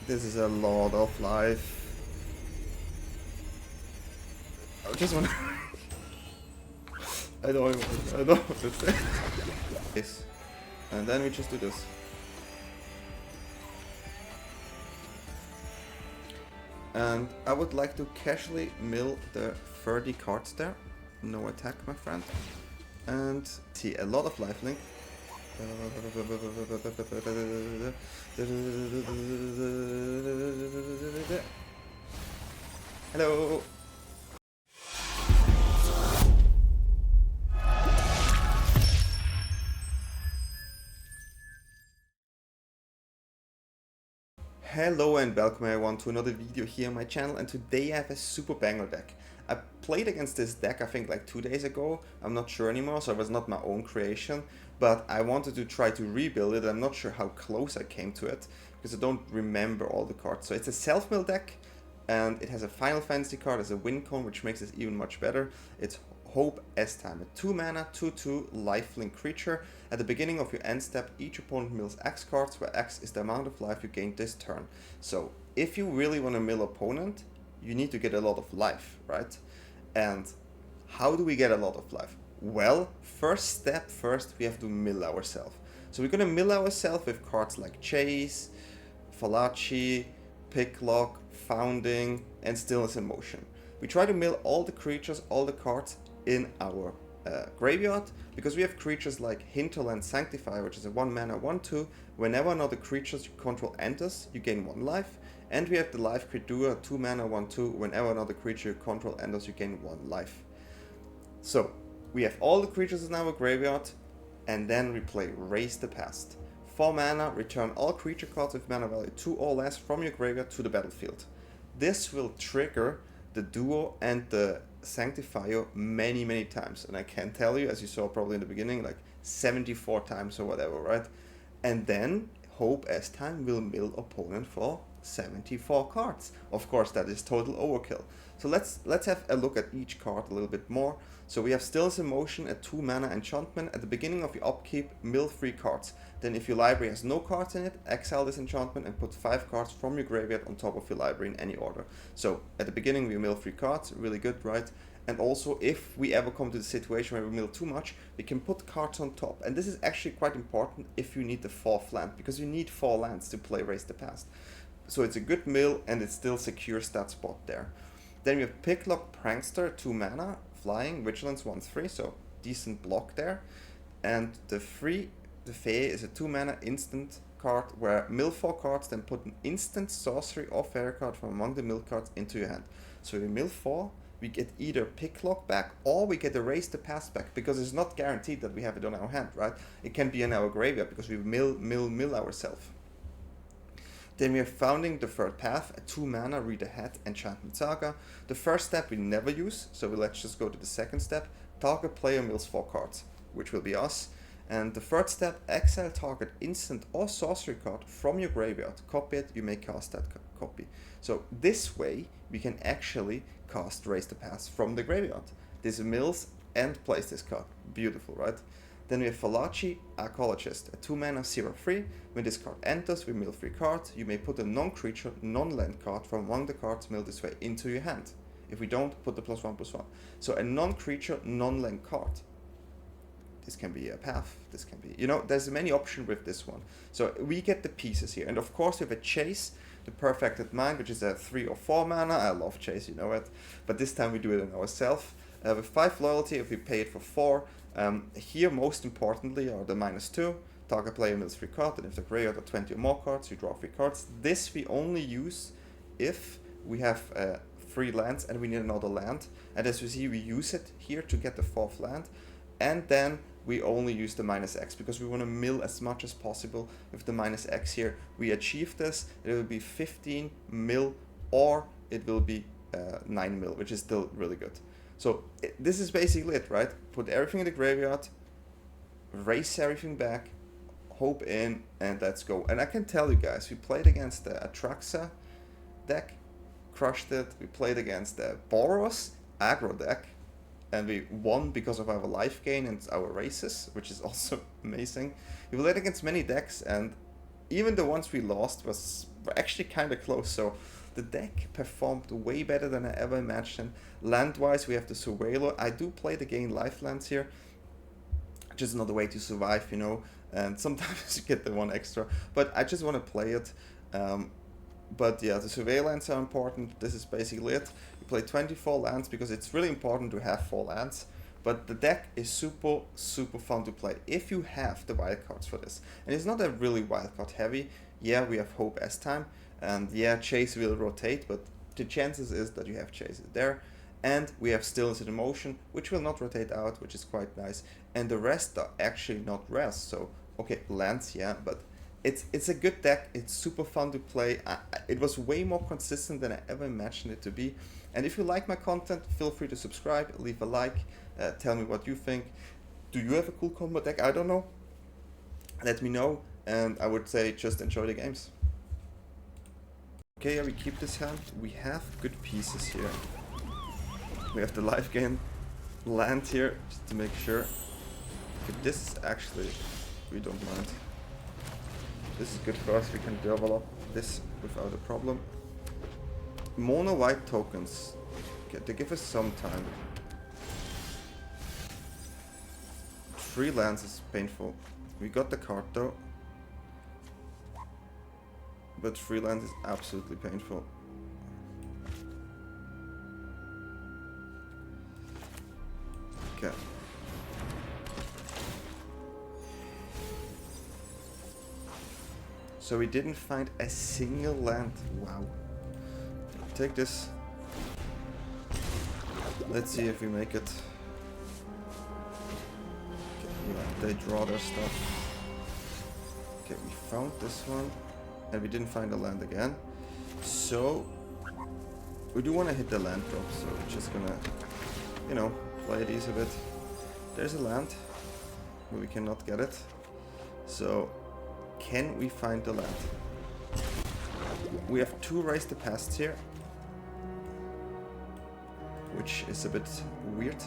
This is a lot of life. I just want I don't want to say this. And then we just do this. And I would like to casually mill the 30 cards there. No attack, my friend. And see a lot of lifelink. Hello. Hello and welcome everyone to another video here on my channel, and today I have a super banger deck. I played against this deck I think like 2 days ago, I'm not sure anymore, so it was not my own creation, but I wanted to try to rebuild it. I'm not sure how close I came to it, because I don't remember all the cards. So it's a self-mill deck, and it has a Final Fantasy card as a win con, which makes it even much better. It's Hope Estheim, a 2 mana 2/2 lifelink creature. At the beginning of your end step, each opponent mills X cards, where X is the amount of life you gained this turn. So if you really want to mill opponent, you need to get a lot of life, right? And how do we get a lot of life? Well, first, we have to mill ourselves. So we're gonna mill ourselves with cards like Chase, Fallaci, Picklock, Founding, and Stillness in Motion. We try to mill all the creatures, all the cards in our graveyard, because we have creatures like Hinterland Sanctifier, which is a 1 mana 1/2. Whenever another creature you control enters, you gain 1 life. And we have the Life Creature, 2 mana 1/2. Whenever another creature you control enters, you gain 1 life. So we have all the creatures in our graveyard, and then we play Raise the Past. 4 mana, return all creature cards with mana value 2 or less from your graveyard to the battlefield. This will trigger the Duo and the Sanctifier many times, and I can tell you, as you saw probably in the beginning, like 74 times or whatever, right? And then Hope Estheim will mill opponent for 74 cards. Of course, that is total overkill. So let's have a look at each card a little bit more. So we have Stillness in Motion, a 2 mana enchantment. At the beginning of your upkeep, mill 3 cards. Then if your library has no cards in it, exile this enchantment and put 5 cards from your graveyard on top of your library in any order. So at the beginning we mill 3 cards, really good, right? And also, if we ever come to the situation where we mill too much, we can put cards on top. And this is actually quite important if you need the 4th land, because you need 4 lands to play Raise the Past. So it's a good mill, and it still secures that spot there. Then we have Picklock Prankster, 2 mana, flying, Vigilance 1/3, so decent block there. And the Fae is a 2 mana instant card, where mill 4 cards, then put an instant sorcery or fairy card from among the mill cards into your hand. So we mill 4, we get either Picklock back, or we get Erase the Past back, because it's not guaranteed that we have it on our hand, right? It can be in our graveyard, because we mill ourselves. Then we are Founding the Third Path, a 2 mana Read Ahead Enchantment Saga. The first step we never use, so let's just go to the second step. Target player mills 4 cards, which will be us. And the third step, exile target instant or sorcery card from your graveyard. Copy it, you may cast that copy. So this way we can actually cast Raise the Past from the graveyard. This mills and plays this card. Beautiful, right? Then we have Fallaci, Archaeologist, a 2 mana 0/3. When this card enters, we mill 3 cards. You may put a non-creature, non-land card from among the cards milled this way into your hand. If we don't, put the +1/+1. So a non-creature, non-land card. This can be a path, this can be, there's many options with this one. So we get the pieces here. And of course we have a Chase, the Perfected Mind, which is a 3 or 4 mana. I love Chase, you know it. But this time we do it on ourselves. With 5 loyalty, if we pay it for 4. Here, most importantly, are the -2. Target player mills 3 cards, and if the graveyard are 20 or more cards, you draw 3 cards. This we only use if we have 3 lands and we need another land. And as you see, we use it here to get the 4th land. And then we only use the -X, because we want to mill as much as possible with the -X here. We achieve this, it will be 15 mil, or it will be 9 mil, which is still really good. So this is basically it, right? Put everything in the graveyard, raise everything back, hope in, and let's go. And I can tell you guys, we played against the Atraxa deck, crushed it. We played against the Boros aggro deck, and we won because of our life gain and our races, which is also amazing. We played against many decks, and even the ones we lost were actually kind of close. So the deck performed way better than I ever imagined. Land-wise, we have the Surveyor. I do play the gain life lands here. Just another way to survive, you know. And sometimes you get the one extra. But I just want to play it. But yeah, the Surveyor lands are important. This is basically it. You play 24 lands because it's really important to have 4 lands. But the deck is super, super fun to play if you have the wildcards for this. And it's not a really wildcard heavy. Yeah, we have Hope Estheim. And yeah, Chase will rotate, but the chances is that you have Chases there. And we have Stillness in Motion, which will not rotate out, which is quite nice. And the rest are actually not rares. So, okay, lands, yeah, but it's a good deck. It's super fun to play. It was way more consistent than I ever imagined it to be. And if you like my content, feel free to subscribe, leave a like, tell me what you think. Do you have a cool combo deck? I don't know. Let me know. And I would say just enjoy the games. Okay, yeah, we keep this hand. We have good pieces here. We have the lifegain land here, just to make sure. Okay, this is actually, we don't mind. This is good for us, we can develop this without a problem. Mono white tokens. Okay, they give us some time. 3 lands is painful. We got the card though. But 3 lands is absolutely painful. Okay. So we didn't find a single land. Wow. Take this. Let's see if we make it. Okay, yeah, they draw their stuff. Okay, we found this one. And we didn't find a land again. So we do want to hit the land drop, so we're just gonna, you know, play these a bit. There's a land, but we cannot get it. So can we find the land? We have 2 Raise the Past here, which is a bit weird,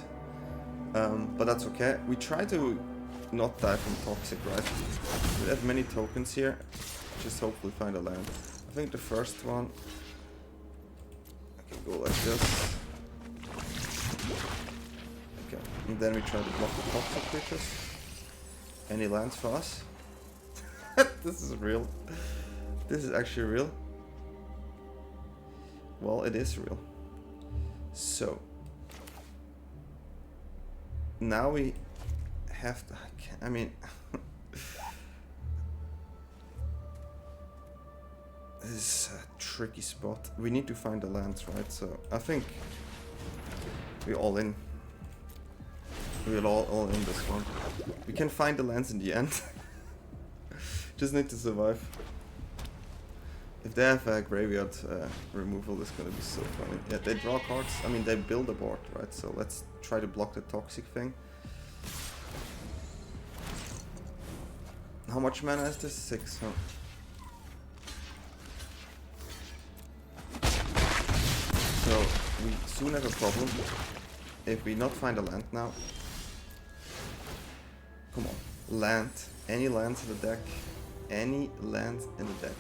but that's okay. We try to not die from Toxic, right? We have many tokens here. Just hopefully find a land. I think the first one, I can go like this. Okay, and then we try to block the toxic creatures. Any lands for us? This is real. This is actually real. Well, it is real. So now we have to, I mean, this is a tricky spot. We need to find the lands, right? So I think we're all in. We're all in this one. We can find the lands in the end. Just need to survive. If they have a graveyard removal, it's gonna be so funny. Yeah, they draw cards. I mean, they build a board, right? So let's try to block the toxic thing. How much mana is this? 6, huh? So we soon have a problem if we not find a land now. Come on, land. Any lands in the deck? Any lands in the deck?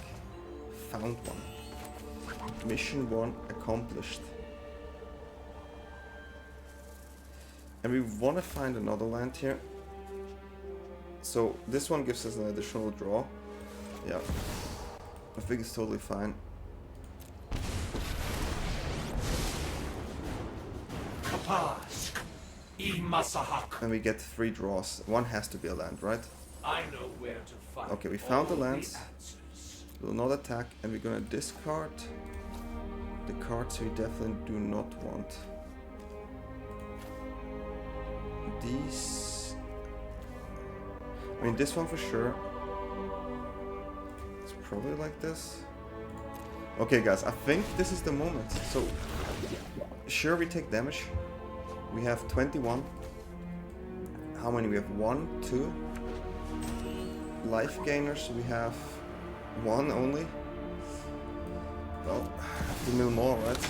Found one. Mission 1 accomplished. And we want to find another land here. So this one gives us an additional draw. Yeah, I think it's totally fine. And we get 3 draws. One has to be a land, right? I know where to find. Okay, we found the lands. We'll not attack, and we're gonna discard the cards we definitely do not want. These, I mean, this one for sure. It's probably like this. Okay, guys, I think this is the moment. So, sure, we take damage. We have 21. How many? We have 1, 2. Life gainers, we have 1 only. Well, 2 mil more, right?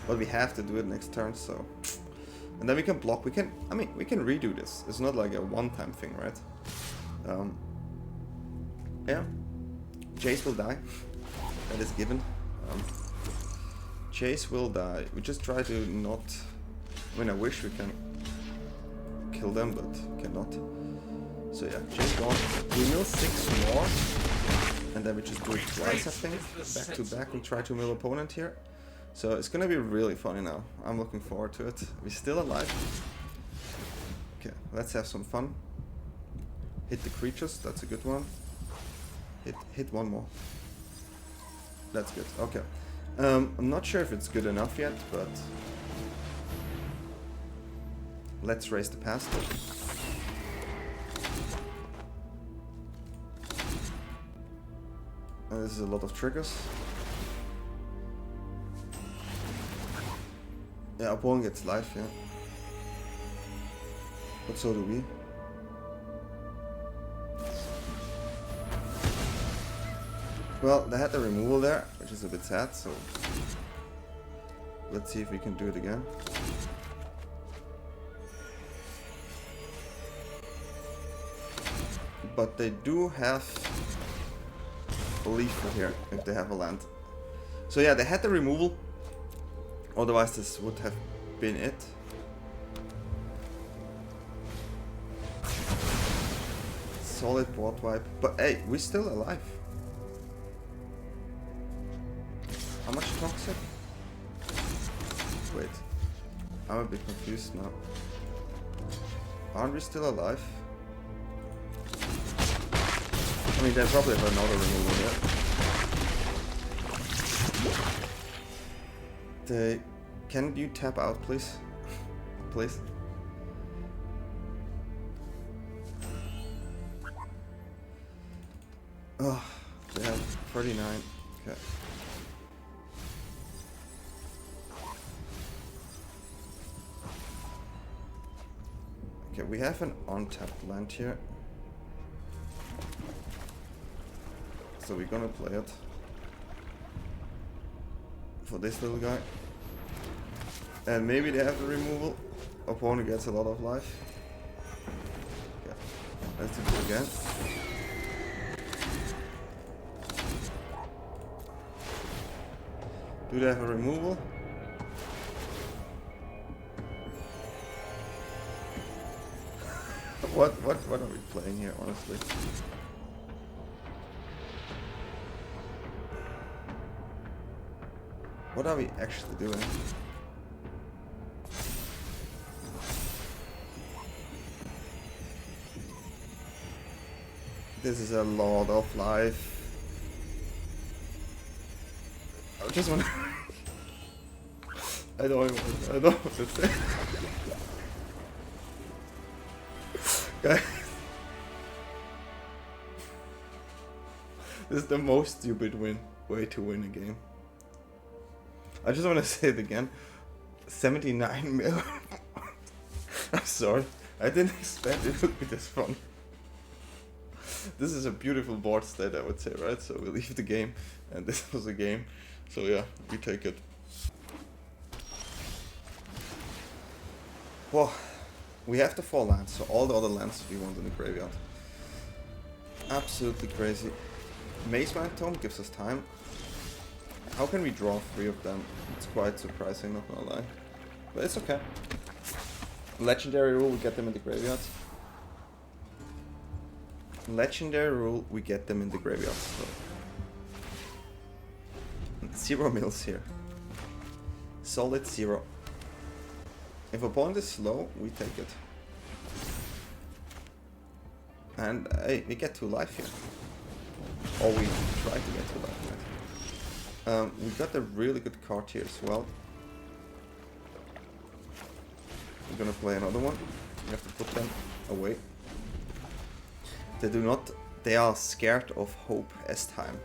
But we have to do it next turn, so. And then we can block. We can, I mean, we can redo this. It's not like a one-time thing, right? Yeah. Jace will die. That is given. Jace will die. We just try to not... I mean, I wish we can kill them, but cannot. So yeah, Jace gone. We mill 6 more. And then we just do it twice, I think. Back to back, we try to mill opponent here. So it's gonna be really funny now. I'm looking forward to it. We're still alive. Okay, let's have some fun. Hit the creatures, that's a good one. Hit one more. That's good, okay. I'm not sure if it's good enough yet, but... let's raise the past. This is a lot of triggers. Yeah, opponent gets life, yeah. But so do we. Well, they had the removal there, which is a bit sad, so... let's see if we can do it again. But they do have a leaf here, if they have a land. So yeah, they had the removal. Otherwise this would have been it. Solid board wipe. But hey, we're still alive. How much toxic? Wait. I'm a bit confused now. Aren't we still alive? I mean, they probably have another removal here. Can you tap out, please? Please? Oh, they have 39. Okay. Okay, we have an untapped land here. So we're gonna play it for this little guy. And maybe they have the removal. Opponent gets a lot of life. Yeah. Let's do it again. Do they have a removal? What are we playing here, honestly? What are we actually doing? This is a lot of life. I just want to... I don't know what to say. Guys. This is the most stupid way to win a game. I just want to say it again. 79 mil. I'm sorry. I didn't expect it would be this fun. This is a beautiful board state, I would say, right? So we leave the game, and this was a game. So yeah, we take it. Well, we have the 4 lands, so all the other lands we want in the graveyard. Absolutely crazy. Maze Tome gives us time. How can we draw 3 of them? It's quite surprising, not gonna lie. But it's okay. Legendary rule, we get them in the graveyard. Legendary rule, we get them in the graveyard. So. 0 mills here. Solid 0. If opponent is slow, we take it. And hey, we get 2 life here. Or we try to get 2 life, right? We got a really good card here as well. We're gonna play another one. We have to put them away. They are scared of Hope Estheim.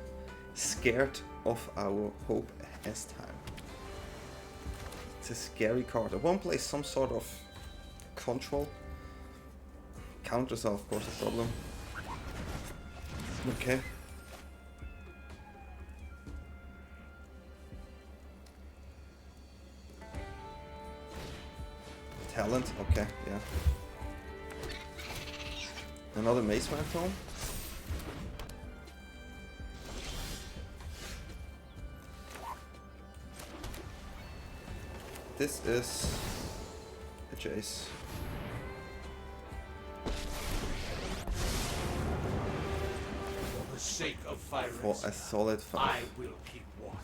Scared of our Hope Estheim. It's a scary card. I won't play some sort of control. Counters are of course a problem. Okay. Talent, okay, yeah. Another Mace Tome. this is a chase. For the sake of fire, For a solid 5. I will keep watch.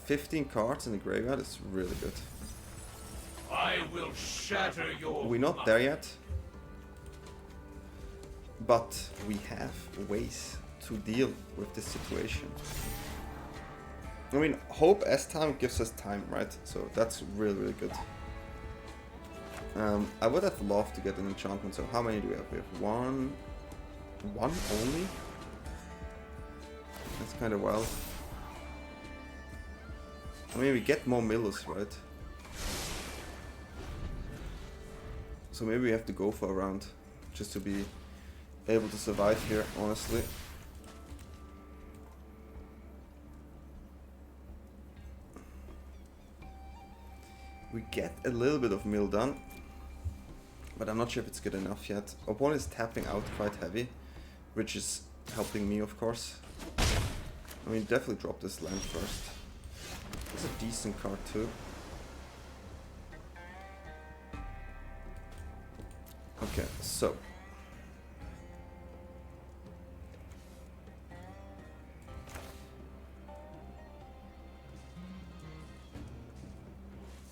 15 cards in the graveyard is really good. I will shatter your We're not there yet, but we have ways to deal with this situation. I mean, Hope Estheim gives us time, right? So that's really, really good. I would have loved to get an enchantment. So how many do we have? We have one only? That's kind of wild. I mean, we get more Millers, right? So maybe we have to go for a round just to be able to survive here, honestly. We get a little bit of mill done, but I'm not sure if it's good enough yet. Opponent is tapping out quite heavy, which is helping me, of course. I mean, definitely drop this land first. It's a decent card too. Okay, so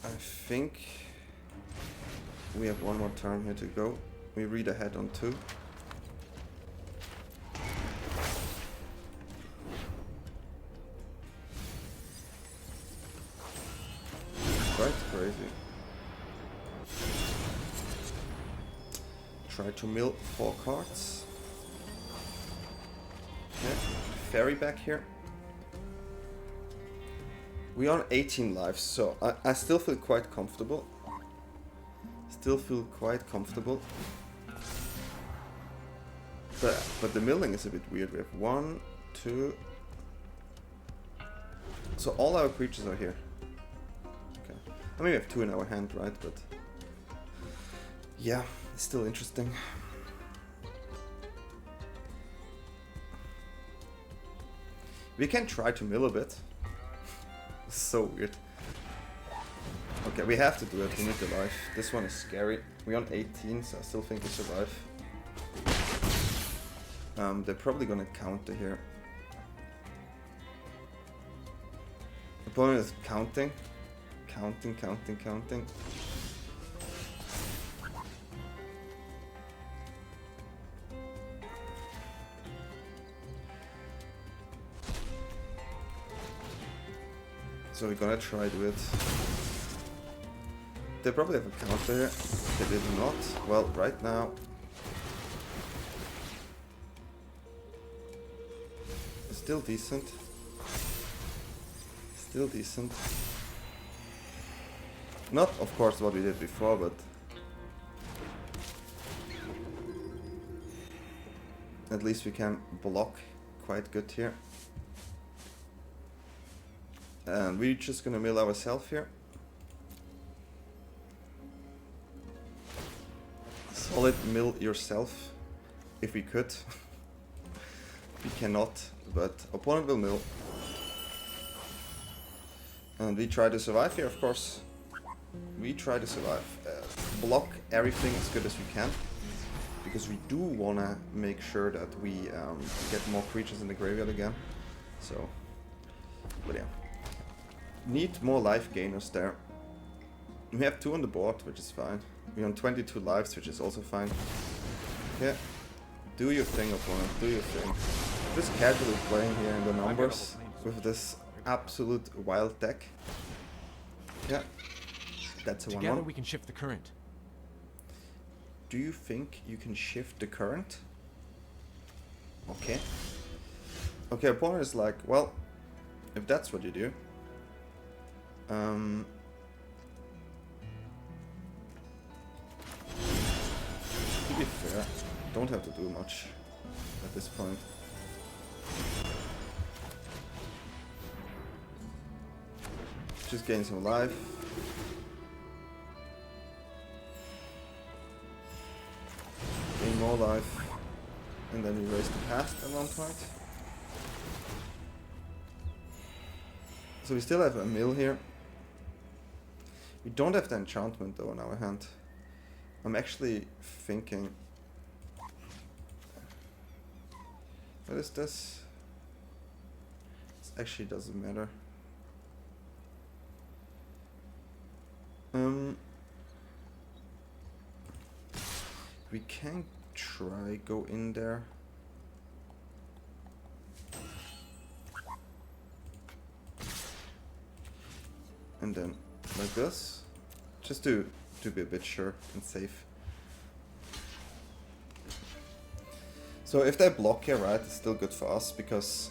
I think we have one more turn here to go. We read ahead on 2. Quite crazy. Try to mill 4 cards. Okay, fairy back here. We are on 18 lives, so I still feel quite comfortable. But the milling is a bit weird. We have 1, 2. So all our creatures are here. Okay. I mean, we have 2 in our hand, right? But yeah, it's still interesting. We can try to mill a bit. So weird. Okay, we have to do it. We need the life. This one is scary. We're on 18, so I still think we survive. They're probably gonna counter here. Opponent is counting. Counting. So we're gonna try to do it. They probably have a counter here. They did not. Well, right now it's still decent. Not, of course, what we did before, but at least we can block quite good here. And we're just gonna mill ourselves here. Solid mill yourself, if we could. We cannot, but opponent will mill. And we try to survive here, of course. We try to survive. Block everything as good as we can. Because we do wanna make sure that we get more creatures in the graveyard again. So, but yeah. Need more life gainers there. We have 2 on the board, which is fine. We're on 22 lives, which is also fine. Okay. Do your thing, opponent. Do your thing. Just casually playing here in the numbers with this absolute wild deck. Yeah. That's a 1-1. Together we can shift the current. Do you think you can shift the current? Okay. Okay, opponent is like, well, if that's what you do. To be fair, don't have to do much at this point. Just gain some life. Gain more life. And then we raise the past at one point. So we still have a mill here. We don't have the enchantment though in our hand. I'm actually thinking... What is this? This actually doesn't matter. We can try go in there. And then like this. Just to be a bit sure and safe. So if they block here, right, it's still good for us because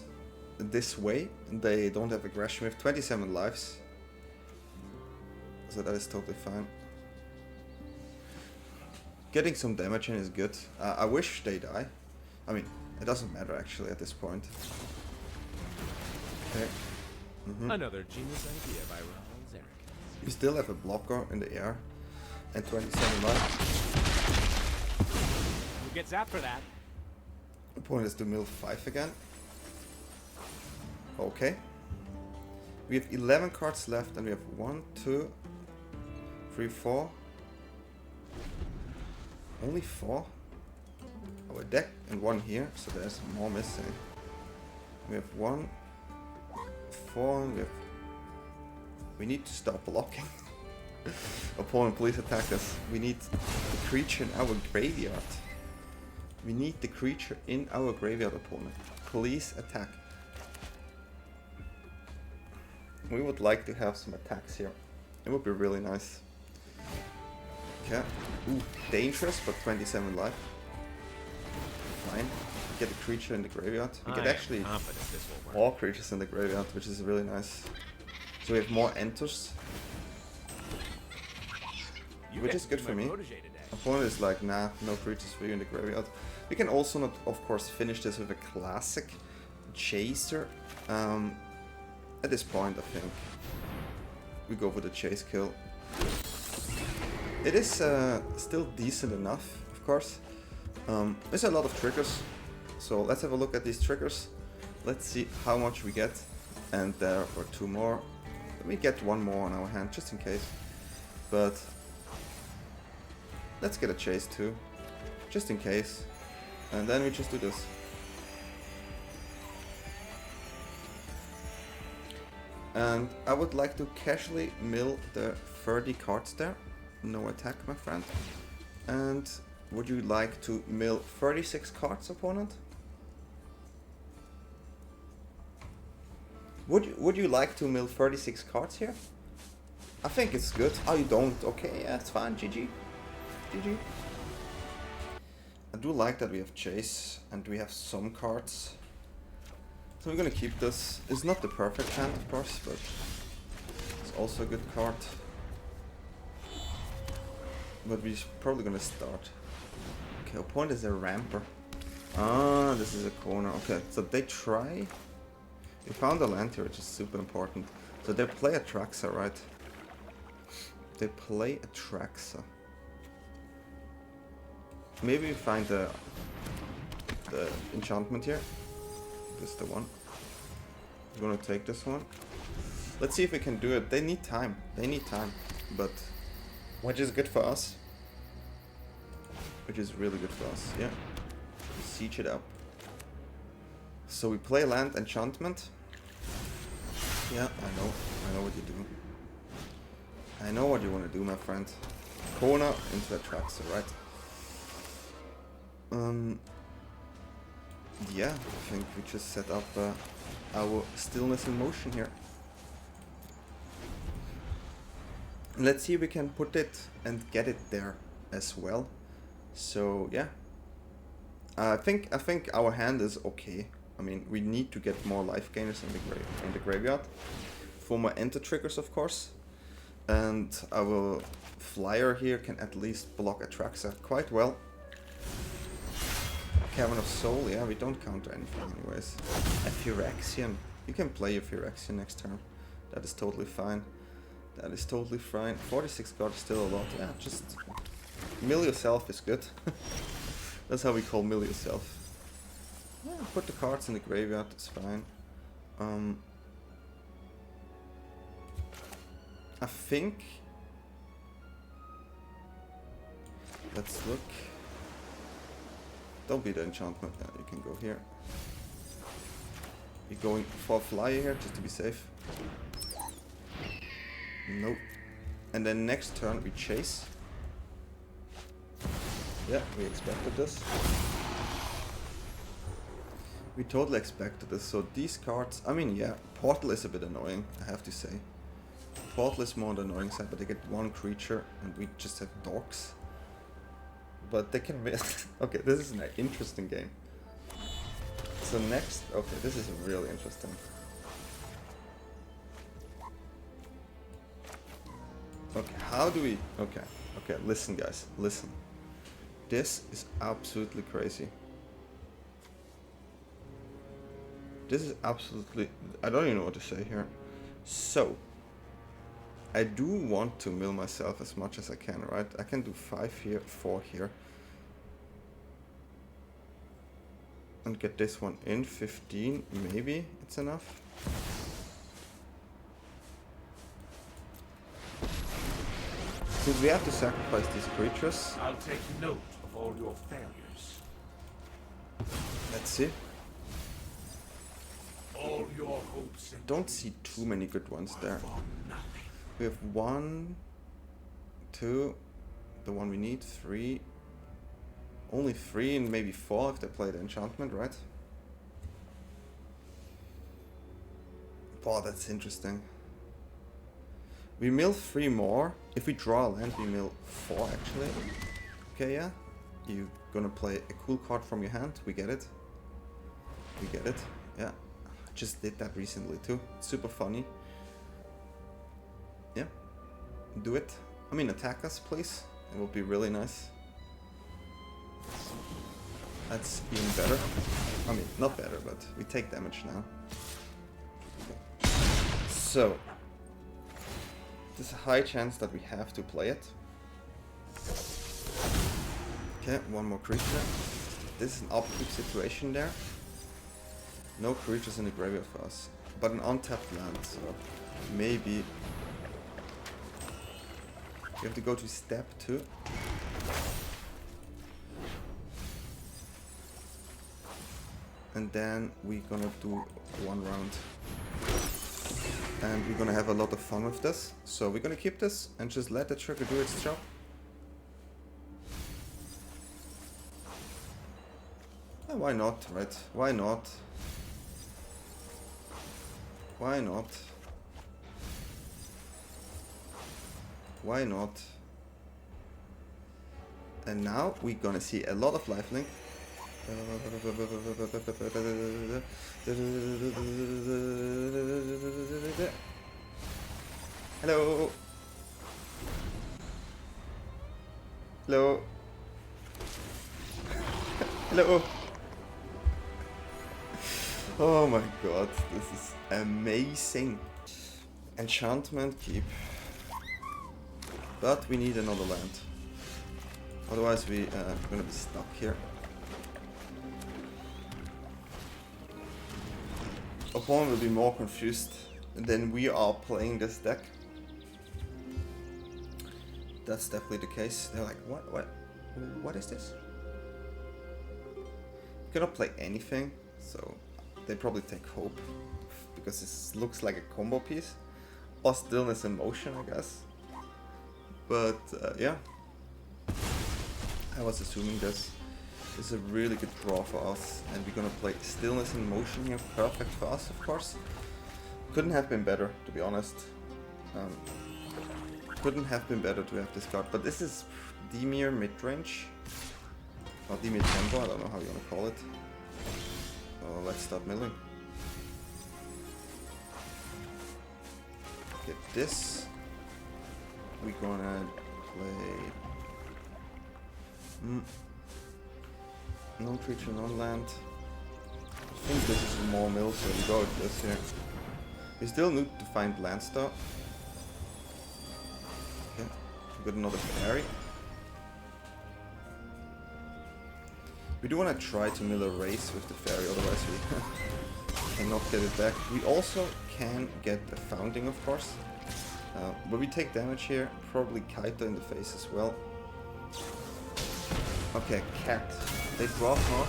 this way they don't have aggression. We have 27 lives. So that is totally fine. Getting some damage in is good. I wish they die. I mean, it doesn't matter actually at this point. Okay. Another genius idea by Ronald Zarek. We still have a blocker in the air and 27 life. Who gets zapped for that? The point is to mill 5 again. Okay. We have 11 cards left and we have 1, 2, 3, 4. Only 4? Our deck and 1 here, so there's more missing. We have 1, 4, we need to stop blocking. Opponent, please attack us. We need the creature in our graveyard. We need the creature in our graveyard, opponent. Please attack. We would like to have some attacks here. It would be really nice. Okay. Ooh, dangerous, but 27 life. Fine. We get a creature in the graveyard. We get actually more creatures in the graveyard, which is really nice. So we have more enters. Which is good for me. Opponent is like, nah, no creatures for you in the graveyard. We can also not, of course, finish this with a classic chaser. At this point, I think we go for the chase kill. It is still decent enough, of course. There's a lot of triggers, so let's have a look at these triggers. Let's see how much we get, and there are 2 more. Let me get 1 more on our hand, just in case. But let's get a chase too, just in case. And then we just do this. And I would like to casually mill the 30 cards there. No attack, my friend. And would you like to mill 36 cards, opponent? Would you like to mill 36 cards here? I think it's good. Oh, you don't? Okay, yeah, it's fine. GG. GG. I do like that we have chase and we have some cards. So we're gonna keep this. It's not the perfect hand, of course, but it's also a good card. But we're probably gonna start. Okay, opponent is a ramper. Ah, this is a corner. Okay, so they try. We found a land here, which is super important. So they play a Traxa, right? They play a Traxa. Maybe we find the enchantment here. This is the one. We're gonna take this one. Let's see if we can do it. They need time. They need time. But which is good for us. Which is really good for us, yeah. Siege it up. So we play land enchantment. Yeah, I know what you do. I know what you want to do, my friend. Corner into a Traxa, right? Yeah, I think we just set up our stillness in motion here. Let's see if we can put it and get it there as well. So yeah, I think our hand is okay. I mean, we need to get more life gainers in the graveyard for more enter triggers, of course. And our flyer here can at least block Atraxa quite well. Cavern of Soul, yeah, we don't counter anything anyways. A Phyrexian. You can play a Phyrexian next turn. That is totally fine. That is totally fine. 46 cards is still a lot. Yeah, just mill yourself is good. That's how we call mill yourself. Yeah, put the cards in the graveyard, it's fine. I think Let's look. Don't be the enchantment. Yeah, you can go here. You're going for fly here just to be safe. Nope. And then next turn we chase. Yeah, we expected this. We totally expected this. So these cards, I mean, yeah, Portal is a bit annoying, I have to say. Portal is more on the annoying side, but they get one creature and we just have dogs. But they can miss. Okay, this is an interesting game. So next, okay, this is really interesting. Okay, how do we, okay, listen guys, listen. This is absolutely crazy. This is absolutely, I don't even know what to say here. So, I do want to mill myself as much as I can, right? I can do 5 here, 4 here. And get this one in, 15, maybe it's enough. Since we have to sacrifice these creatures. I'll take note of all your failures. Let's see. All your hopes and Don't see too many good ones there. for nothing. We have 1, 2, the one we need, 3. Only 3 and maybe 4 if they play the enchantment, right? Wow, that's interesting. We mill 3 more. If we draw a land, we mill 4 actually. Okay, yeah. You're gonna play a cool card from your hand. We get it. We get it. Yeah. Just did that recently too. Super funny. Yeah. Do it. I mean, attack us, please. It would be really nice. That's even better. I mean, not better, but we take damage now. Okay. So, there's a high chance that we have to play it. Okay, one more creature. This is an upkeep situation there. No creatures in the graveyard for us, but an untapped land, so maybe we have to go to step 2. And then we're gonna do 1 round. And we're gonna have a lot of fun with this. So we're gonna keep this and just let the trigger do its job. And why not, right? Why not? Why not? Why not? And now we're gonna see a lot of lifelink. Hello. Hello. Hello. Oh my god, this is amazing. Enchantment keep. But we need another land. Otherwise we are gonna be stuck here. Opponent will be more confused than we are playing this deck. That's definitely the case. They're like, what is this? You cannot play anything, so they probably take hope because this looks like a combo piece or stillness in motion, I guess. But yeah, I was assuming this. This is a really good draw for us, and we're gonna play Stillness in Motion here. Perfect for us, of course. Couldn't have been better, to be honest. Couldn't have been better to have this card, but this is Dimir midrange. Or Dimir tempo, I don't know how you wanna call it. Oh, let's start milling. Get this. We're gonna play... Non-creature, non-land. I think this is more mill, so we go with this here. We still need to find lands though. Okay, we got another fairy. We do want to try to mill a race with the fairy, otherwise we cannot get it back. We also can get the founding, of course. But we take damage here, probably Kaito in the face as well. Okay, cat. They drop more,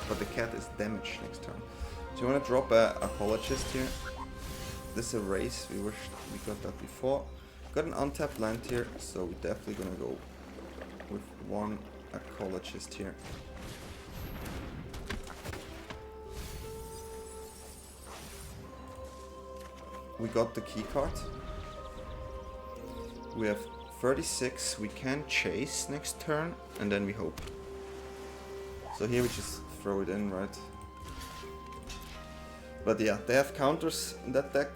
but the cat is damaged next turn. Do you want to drop a apologist here? This erase, we got that before. Got an untapped land here, so we're definitely gonna go with one ecologist here. We got the key card. We have 36, we can chase next turn, and then we hope. So here we just throw it in, right? But yeah, they have counters in that deck,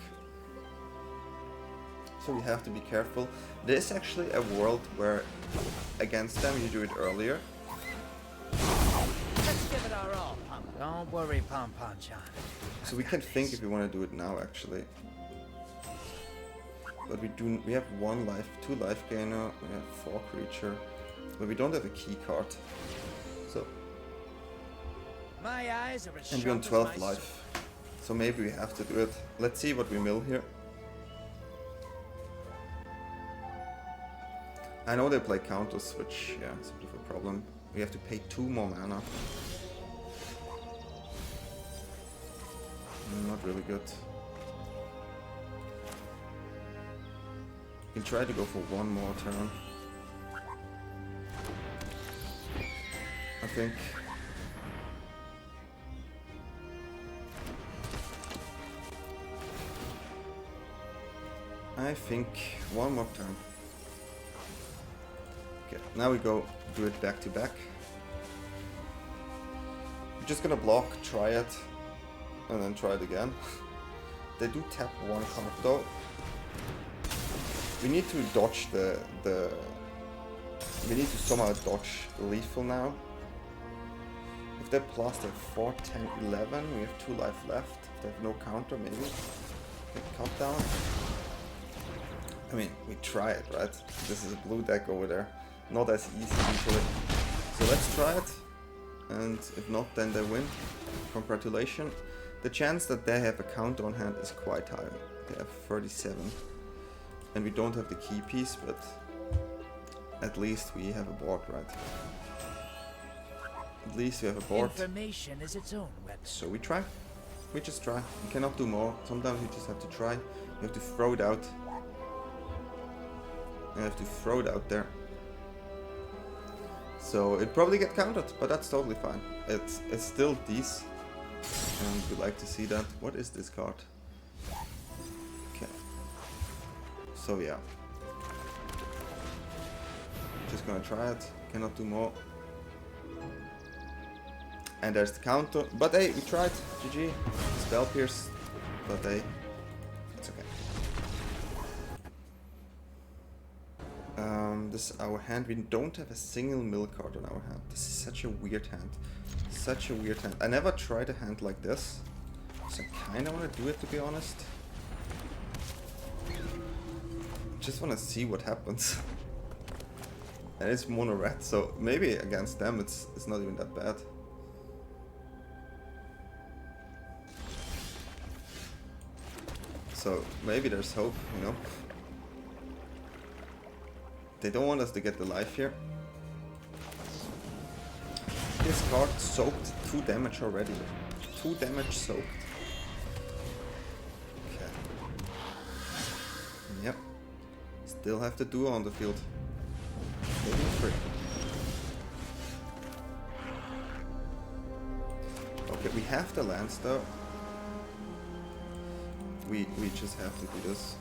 so we have to be careful. There is actually a world where against them you do it earlier. Let's give it our all, Pom. Don't worry, Pom Pom John. So we can think if we want to do it now, actually. But we have 1 life, 2 life gainer, we have 4 creature, but we don't have a key card. So My eyes are as and we're on sharp 12 as my life. So maybe we have to do it. Let's see what we mill here. I know they play counters, which yeah, is a bit of a problem. We have to pay 2 more mana. Not really good. We can try to go for 1 more turn. I think. I think 1 more turn. Okay, now we go do it back to back. We're just gonna block, try it, and then try it again. They do tap 1 card though. We need to dodge we need to somehow dodge lethal now. If they plus they're 4, 10, 11, we have 2 life left. If they have no counter, maybe. Cut down. I mean, we try it, right? This is a blue deck over there. Not as easy usually. So let's try it. And if not, then they win. Congratulations. The chance that they have a counter on hand is quite high. They have 37. And we don't have the key piece, but at least we have a board, right? At least we have a board. Information is its own weapon. So we try. We just try. We cannot do more. Sometimes you just have to try. You have to throw it out. You have to throw it out there. So it probably get countered, but that's totally fine. It's still these, and we like to see that. What is this card? Okay. So yeah. Just gonna try it. Cannot do more. And there's the counter. But hey, we tried. GG. Spell pierce. But hey, it's okay. This is our hand. We don't have a single mill card on our hand. This is such a weird hand. Such a weird hand. I never tried a hand like this. So I kinda wanna do it, to be honest. Just wanna see what happens. And it's mono red, so maybe against them it's not even that bad. So maybe there's hope, you know. They don't want us to get the life here. This card soaked 2 damage already. 2 damage soaked. Okay. Yep. Still have the duo on the field. Maybe 3. Okay, we have the lands though. We just have to do this.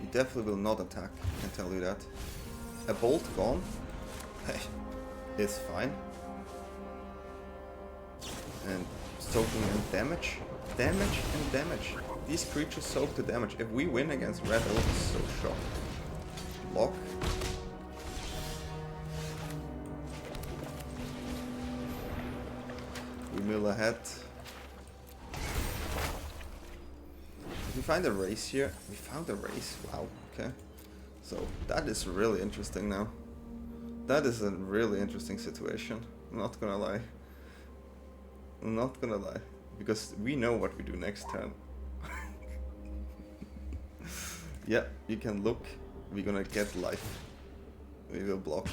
We definitely will not attack, I can tell you that. A bolt gone is fine. And soaking in damage. Damage and damage. These creatures soak the damage. If we win against red, I will be so shocked. Lock. We mill ahead. Did we find a race here? We found a race. Wow, okay. So that is really interesting now. That is a really interesting situation. I'm not gonna lie. I'm not gonna lie. Because we know what we do next turn. Yeah, you can look. we're gonna get life. We will block.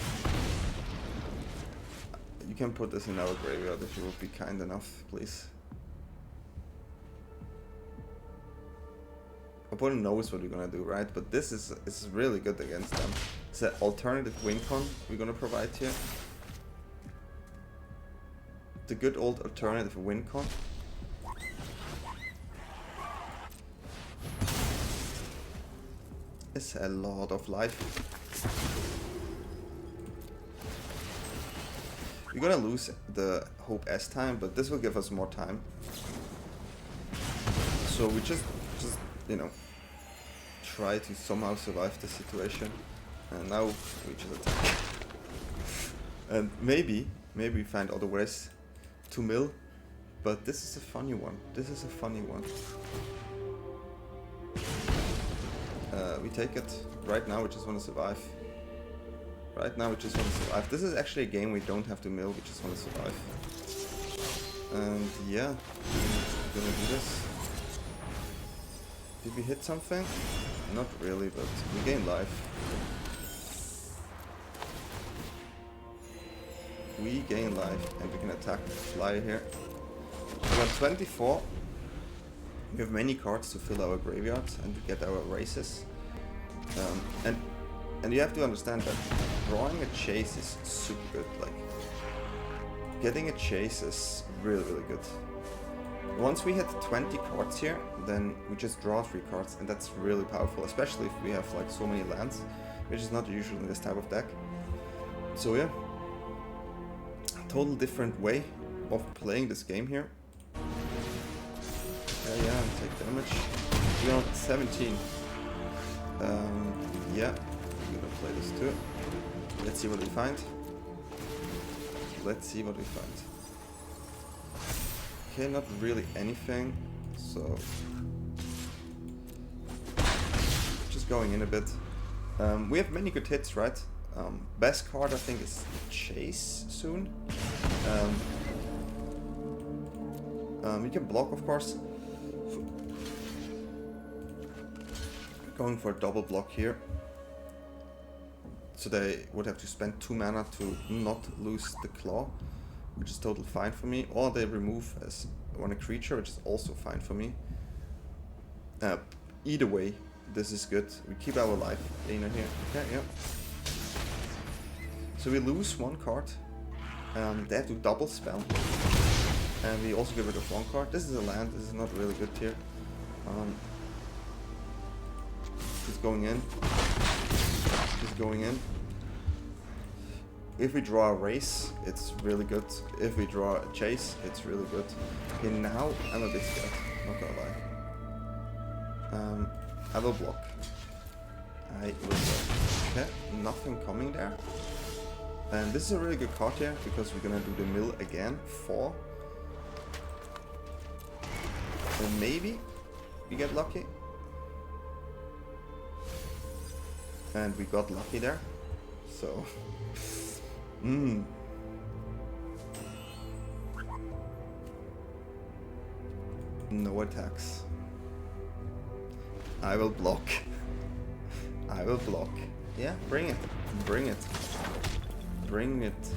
You can put this in our graveyard if you would be kind enough, please. Opponent knows what we're gonna do, right? But this is really good against them. It's an alternative win con we're gonna provide here. The good old alternative win con. It's a lot of life. We're gonna lose the Hope Estheim, but this will give us more time. So we just you know, try to somehow survive the situation. And now we just attack. And maybe we find other ways to mill. But this is a funny one. This is a funny one. We take it. Right now we just want to survive. Right now we just want to survive. This is actually a game we don't have to mill, we just want to survive. And yeah, we're gonna do this. Did we hit something? Not really, but we gain life. We gain life and we can attack the flyer here. We got 24. We have many cards to fill our graveyards and to get our races. And you have to understand that drawing a chase is super good. Like, getting a chase is really, really good. Once we hit 20 cards here, then we just draw 3 cards, and that's really powerful, especially if we have like so many lands, which is not usual in this type of deck. So yeah, total different way of playing this game here. Yeah, take damage. We're on 17. Yeah, we're gonna play this too. Let's see what we find. Let's see what we find. Okay, not really anything, so just going in a bit. We have many good hits, right? Best card I think is Chase soon. You can block, of course. Going for a double block here. So they would have to spend 2 mana to not lose the claw, which is totally fine for me. Or they remove as one a creature, which is also fine for me. Either way, this is good. We keep our life gainer here. Okay, yeah. So we lose 1 card. They have to double spell. And we also get rid of 1 card. This is a land, this is not really good here. He's going in. He's going in. If we draw a race, it's really good. If we draw a chase, it's really good. Okay, now I'm a bit scared, not gonna lie. I will block. I will block. Okay, nothing coming there. And this is a really good card here, because we're gonna do the mill again. 4. And maybe we get lucky. And we got lucky there. So... No attacks. I will block. I will block. Yeah, bring it. Bring it. Bring it.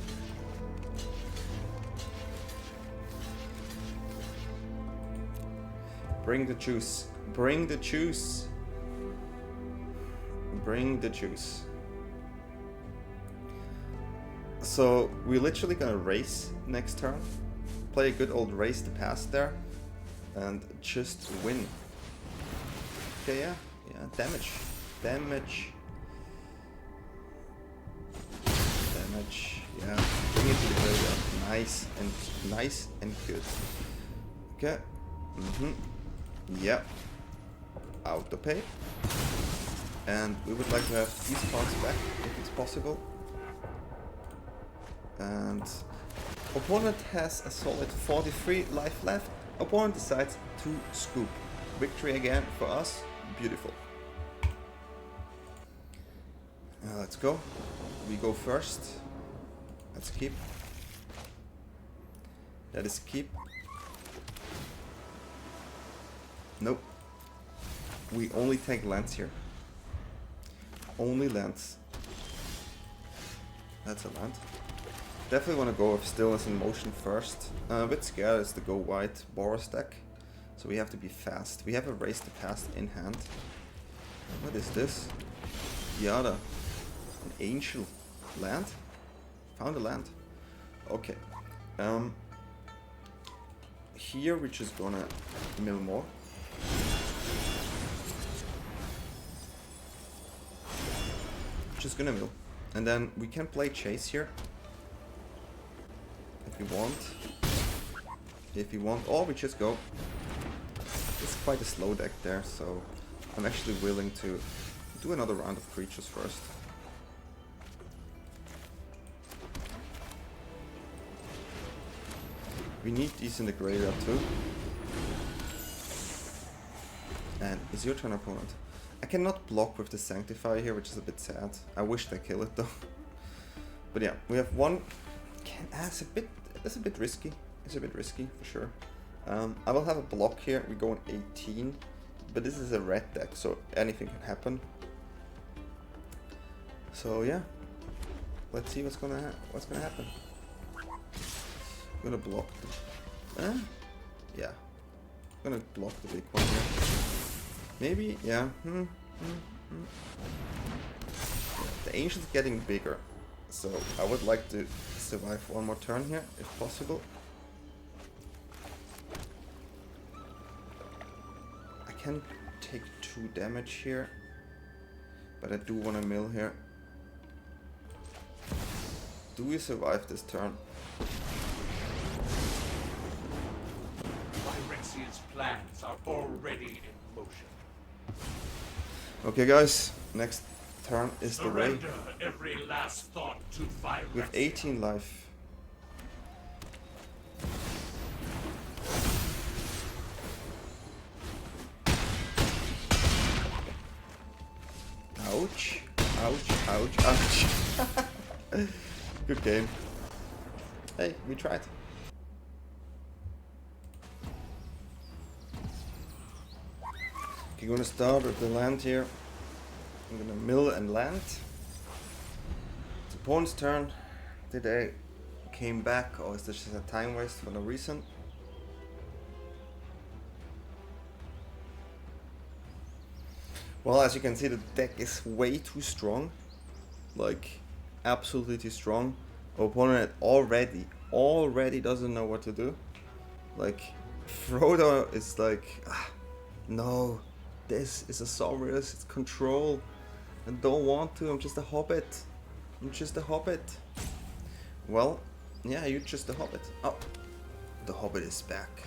Bring the juice. Bring the juice. Bring the juice. So we're literally gonna race next turn. Play a good old race to pass there. And just win. Okay, yeah. Yeah, damage. Damage. Damage. Yeah. Bring it to the graveyard. Nice and good. Okay. Yep. Auto pay. And we would like to have these cards back if it's possible. And opponent has a solid 43 life left. Opponent decides to scoop. Victory again for us. Beautiful. Let's go. We go first. Let's keep. That is keep. Nope. We only take lands here. only lands. That's a land. Definitely want to go with Stillness in Motion first. I'm a bit scared is to go white Boros deck. So we have to be fast. We have a Race to Past in hand. What is this? Yada. An Angel. Land? Found a land. Okay. Here we're just gonna mill more. Just gonna mill. And then we can play Chase here. If we want. If we want. Or we just go. It's quite a slow deck there, so I'm actually willing to do another round of creatures first. We need these in the graveyard too. And is your turn, opponent? I cannot block with the Sanctify here, which is a bit sad. I wish they kill it though. But yeah, we have one. That's a bit risky. It's a bit risky for sure. I will have a block here. We go on 18, but this is a red deck, so anything can happen. So yeah, let's see what's gonna happen. I'm gonna block the, yeah, I'm gonna block the big one here. Maybe, yeah. The Ancient's getting bigger, so I would like to survive one more turn here, if possible. I can take 2 damage here, but I do want to mill here. Do we survive this turn? Phyrexian's plans are already in motion. Okay guys, next turn is the Ray. Surrender every last thought to Phyrexian. With 18 life. Ouch. Ouch, ouch, ouch. Good game. Hey, we tried. Okay, gonna start with the land here. I'm gonna mill and land. It's opponent's turn. Did they came back, or is this just a time waste for no reason? Well, as you can see, the deck is way too strong. Like, absolutely too strong. Our opponent already doesn't know what to do. Like, Frodo is like, no, this is a Saurus, it's control. I don't want to, I'm just a hobbit. I'm just a hobbit. Well, yeah, you're just a hobbit. Oh, the hobbit is back.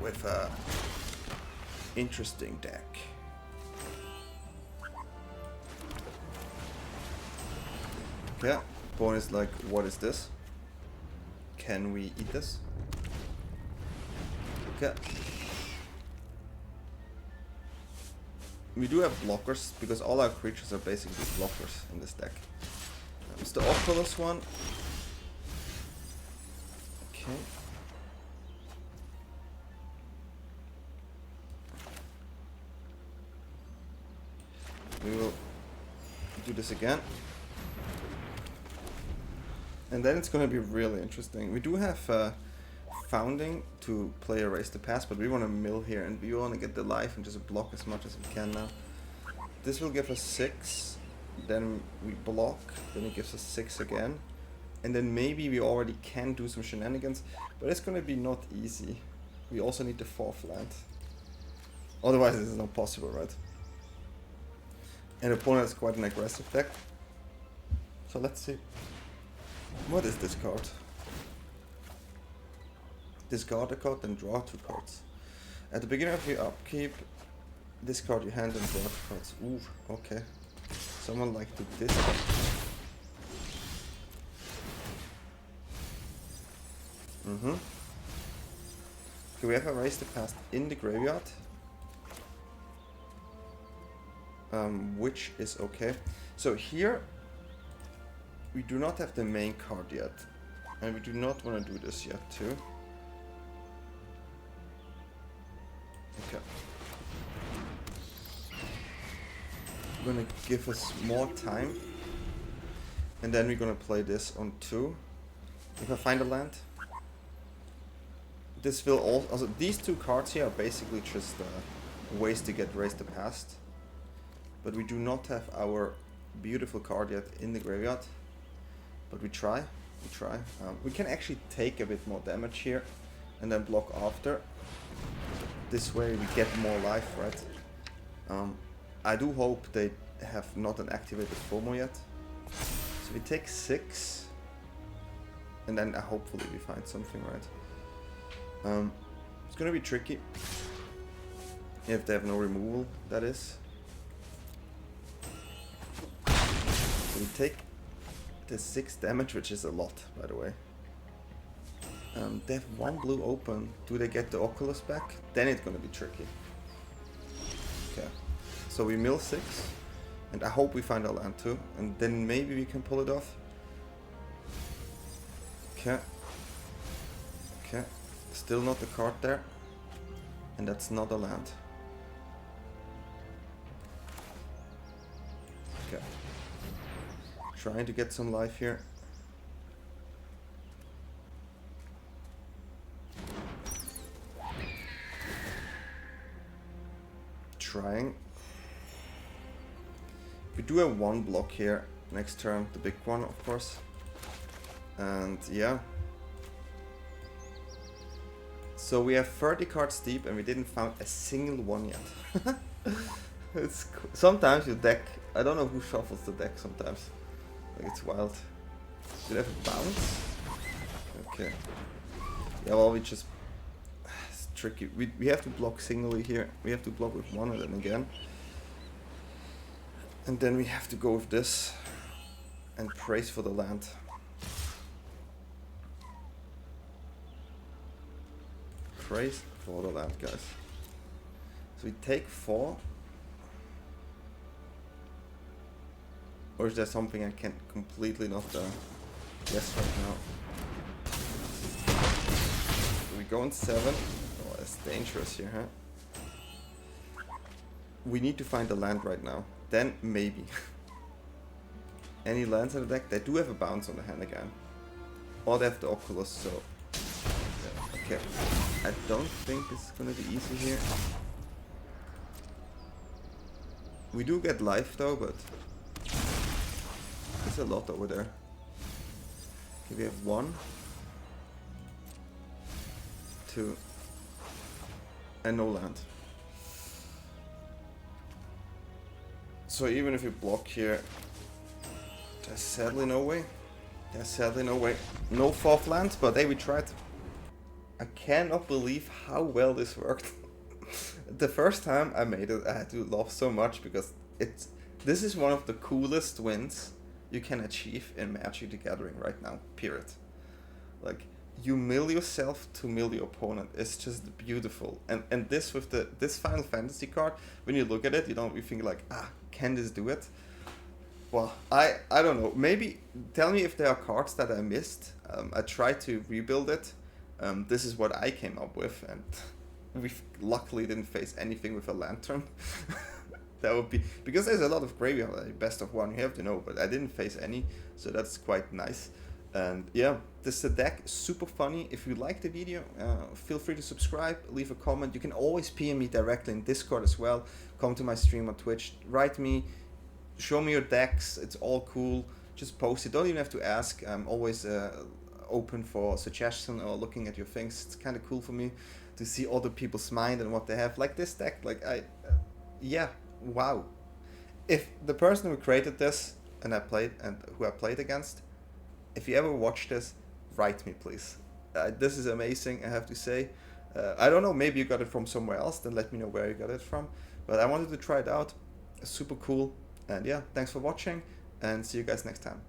With a interesting deck. Yeah, opponent is like, what is this? Can we eat this? Okay. We do have blockers, because all our creatures are basically blockers in this deck. It's the Oculus one. Okay. We will do this again. And then it's going to be really interesting. We do have Founding to play Erase the Past, but we want to mill here and we want to get the life and just block as much as we can now. This will give us 6, then we block, then it gives us 6 again. And then maybe we already can do some shenanigans, but it's going to be not easy. We also need the 4th land. Otherwise this is not possible, right? And opponent is quite an aggressive deck. So let's see. What is this card? Discard a card, then draw 2 cards. At the beginning of your upkeep, discard your hand and draw 2 cards. Ooh, okay. Someone like to discard. Okay, we have Erased the Past in the graveyard. Which is okay. So here, we do not have the main card yet. And we do not want to do this yet too. Okay. gonna give us more time. And then we're gonna play this on 2. If I find a land. This will also, these 2 cards here are basically just ways to get Raise the Past. But we do not have our beautiful card yet in the graveyard. But we try. We can actually take a bit more damage here and then block after. This way we get more life, right? I do hope they have not an activated FOMO yet. So we take 6. And then hopefully we find something, right? It's gonna be tricky. If they have no removal, that is. So we take the 6 damage, which is a lot, by the way. They have 1 blue open. Do they get the Oculus back? Then it's gonna be tricky. Okay. So we mill 6. And I hope we find a land too. And then maybe we can pull it off. Okay. Okay. Still not the card there. And that's not a land. Okay. Trying to get some life here. Trying. We do have 1 block here. Next turn, the big one, of course. And yeah. So we have 30 cards deep and we didn't find a single one yet. Sometimes your deck, I don't know who shuffles the deck sometimes. Like it's wild. Did I have a bounce? Okay. Yeah, well we just, it's tricky. We have to block singly here. We have to block with 1 and then again. And then we have to go with this and praise for the land. Praise for the land, guys. So we take 4. Or is there something I can completely not guess right now? So we go on 7. Oh, that's dangerous here, huh? We need to find a land right now. Then maybe. Any lands in the deck? They do have a bounce on the hand again. Or they have the Oculus, so... Yeah, okay. I don't think this is gonna be easy here. We do get life though, but... There's a lot over there. Okay, we have 1. 2. And no land. So even if we block here, there's sadly no way. There's sadly no way. No 4th land, but hey, we tried. I cannot believe how well this worked. The first time I made it, I had to laugh so much because this is one of the coolest wins you can achieve in Magic the Gathering right now, period. Like, you mill yourself to mill your opponent. It's just beautiful. And this with this Final Fantasy card, when you look at it, you think like, can this do it? Well, I don't know. Maybe tell me if there are cards that I missed. I tried to rebuild it. This is what I came up with, and we luckily didn't face anything with a lantern. That would be because there's a lot of graveyard, like best of 1, you have to know, but I didn't face any, so that's quite nice. And yeah, this is the deck, super funny. If you like the video, feel free to subscribe, leave a comment. You can always PM me directly in Discord as well. Come to my stream on Twitch, write me, show me your decks, it's all cool. Just post it, don't even have to ask. I'm always open for suggestion or looking at your things. It's kind of cool for me to see other people's mind and what they have. Like this deck, like yeah, wow. If the person who created this and who I played against, if you ever watch this, write me please. This is amazing, I have to say. I don't know, maybe you got it from somewhere else, then let me know where you got it from. But I wanted to try it out. It's super cool. And yeah, thanks for watching and see you guys next time.